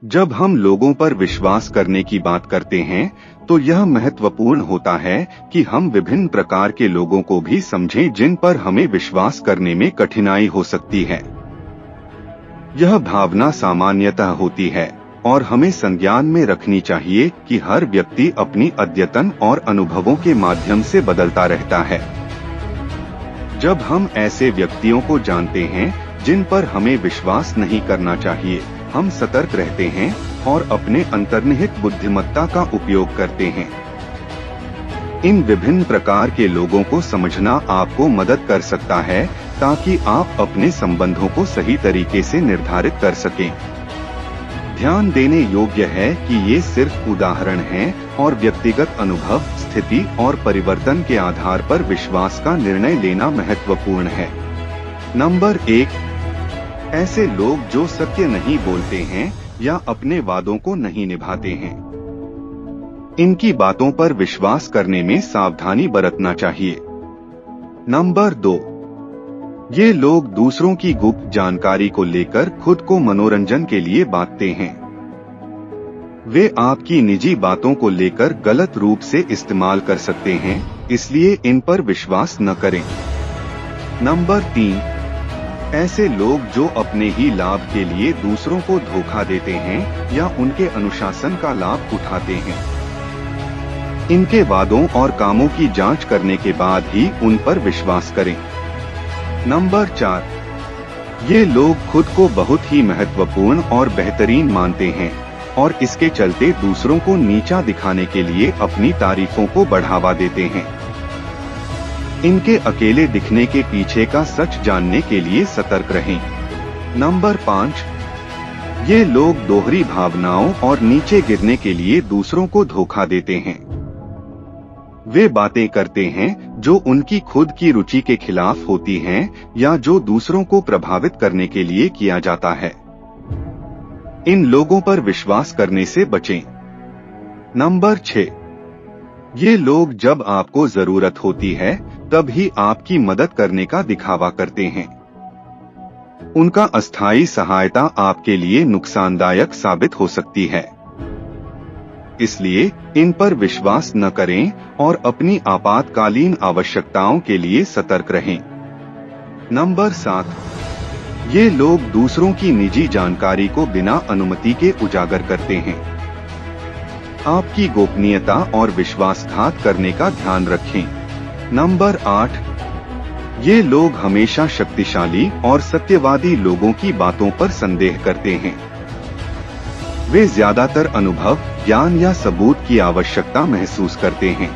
जब हम लोगों पर विश्वास करने की बात करते हैं तो यह महत्वपूर्ण होता है कि हम विभिन्न प्रकार के लोगों को भी समझें जिन पर हमें विश्वास करने में कठिनाई हो सकती है। यह भावना सामान्यतः होती है और हमें संज्ञान में रखनी चाहिए कि हर व्यक्ति अपनी अद्यतन और अनुभवों के माध्यम से बदलता रहता है। जब हम ऐसे व्यक्तियों को जानते हैं जिन पर हमें विश्वास नहीं करना चाहिए, हम सतर्क रहते हैं और अपने अंतर्निहित बुद्धिमत्ता का उपयोग करते हैं। इन विभिन्न प्रकार के लोगों को समझना आपको मदद कर सकता है ताकि आप अपने संबंधों को सही तरीके से निर्धारित कर सकें। ध्यान देने योग्य है कि ये सिर्फ उदाहरण हैं और व्यक्तिगत अनुभव, स्थिति और परिवर्तन के आधार पर विश्वास का निर्णय लेना महत्वपूर्ण है। नंबर 1, ऐसे लोग जो सत्य नहीं बोलते हैं या अपने वादों को नहीं निभाते हैं। इनकी बातों पर विश्वास करने में सावधानी बरतना चाहिए। नंबर 2, ये लोग दूसरों की गुप्त जानकारी को लेकर खुद को मनोरंजन के लिए बांटते हैं। वे आपकी निजी बातों को लेकर गलत रूप से इस्तेमाल कर सकते हैं, इसलिए इन पर विश्वास न करें। नंबर 3, ऐसे लोग जो अपने ही लाभ के लिए दूसरों को धोखा देते हैं या उनके अनुशासन का लाभ उठाते हैं। इनके वादों और कामों की जांच करने के बाद ही उन पर विश्वास करें। नंबर 4, ये लोग खुद को बहुत ही महत्वपूर्ण और बेहतरीन मानते हैं और इसके चलते दूसरों को नीचा दिखाने के लिए अपनी तारीफों को बढ़ावा देते हैं। इनके अकेले दिखने के पीछे का सच जानने के लिए सतर्क रहें। नंबर 5, ये लोग दोहरी भावनाओं और नीचे गिरने के लिए दूसरों को धोखा देते हैं। वे बातें करते हैं जो उनकी खुद की रुचि के खिलाफ होती हैं या जो दूसरों को प्रभावित करने के लिए किया जाता है। इन लोगों पर विश्वास करने से बचें। नंबर 6, ये लोग जब आपको जरूरत होती है तब ही आपकी मदद करने का दिखावा करते हैं। उनका अस्थायी सहायता आपके लिए नुकसानदायक साबित हो सकती है, इसलिए इन पर विश्वास न करें और अपनी आपातकालीन आवश्यकताओं के लिए सतर्क रहें। नंबर 7, ये लोग दूसरों की निजी जानकारी को बिना अनुमति के उजागर करते हैं। आपकी गोपनीयता और विश्वासघात करने का ध्यान रखें। नंबर 8, ये लोग हमेशा शक्तिशाली और सत्यवादी लोगों की बातों पर संदेह करते हैं। वे ज्यादातर अनुभव, ज्ञान या सबूत की आवश्यकता महसूस करते हैं।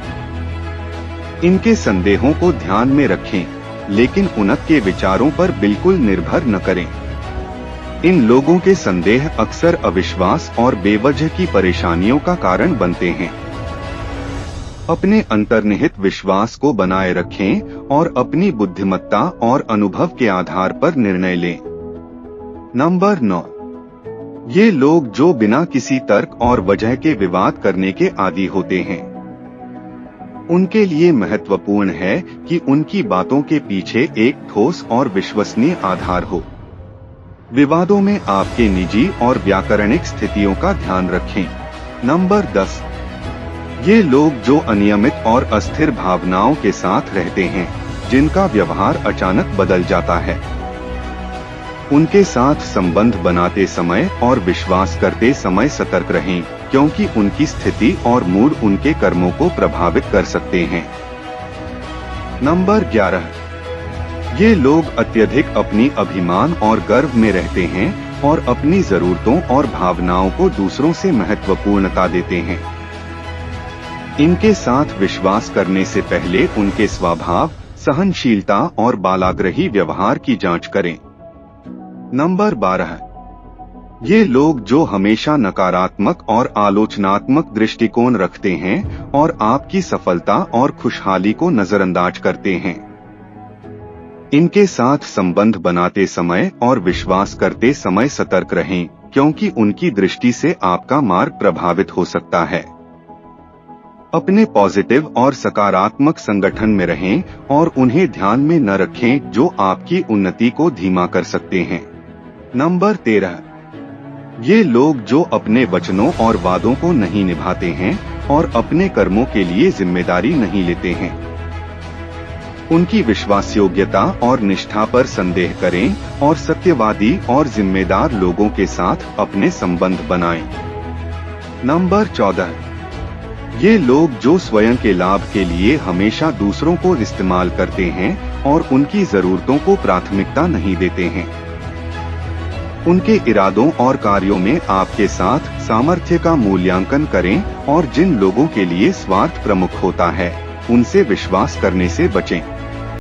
इनके संदेहों को ध्यान में रखें, लेकिन उनके विचारों पर बिल्कुल निर्भर न करें। इन लोगों के संदेह अक्सर अविश्वास और बेवजह की परेशानियों का कारण बनते हैं। अपने अंतर्निहित विश्वास को बनाए रखें और अपनी बुद्धिमत्ता और अनुभव के आधार पर निर्णय लें। नंबर 9, ये लोग जो बिना किसी तर्क और वजह के विवाद करने के आदी होते हैं। उनके लिए महत्वपूर्ण है कि उनकी बातों के पीछे एक ठोस और विश्वसनीय आधार हो। विवादों में आपके निजी और व्याकरणिक स्थितियों का ध्यान रखें। नंबर 10, ये लोग जो अनियमित और अस्थिर भावनाओं के साथ रहते हैं, जिनका व्यवहार अचानक बदल जाता है। उनके साथ संबंध बनाते समय और विश्वास करते समय सतर्क रहें, क्योंकि उनकी स्थिति और मूड उनके कर्मों को प्रभावित कर सकते हैं। नंबर 11, ये लोग अत्यधिक अपनी अभिमान और गर्व में रहते हैं और अपनी जरूरतों और भावनाओं को दूसरों से महत्वपूर्णता देते हैं। इनके साथ विश्वास करने से पहले उनके स्वभाव, सहनशीलता और बालाग्रही व्यवहार की जांच करें। नंबर 12, ये लोग जो हमेशा नकारात्मक और आलोचनात्मक दृष्टिकोण रखते हैं और आपकी सफलता और खुशहाली को नजरअंदाज करते हैं। इनके साथ संबंध बनाते समय और विश्वास करते समय सतर्क रहें, क्योंकि उनकी दृष्टि से आपका मार्ग प्रभावित हो सकता है। अपने पॉजिटिव और सकारात्मक संगठन में रहें और उन्हें ध्यान में न रखें जो आपकी उन्नति को धीमा कर सकते हैं। नंबर 13, ये लोग जो अपने वचनों और वादों को नहीं निभाते हैं और अपने कर्मों के लिए जिम्मेदारी नहीं लेते हैं, उनकी विश्वासयोग्यता और निष्ठा पर संदेह करें और सत्यवादी और जिम्मेदार लोगों के साथ अपने संबंध बनाएं। नंबर 14, ये लोग जो स्वयं के लाभ के लिए हमेशा दूसरों को इस्तेमाल करते हैं और उनकी जरूरतों को प्राथमिकता नहीं देते हैं। उनके इरादों और कार्यों में आपके साथ सामर्थ्य का मूल्यांकन करें और जिन लोगों के लिए स्वार्थ प्रमुख होता है, उनसे विश्वास करने से बचें।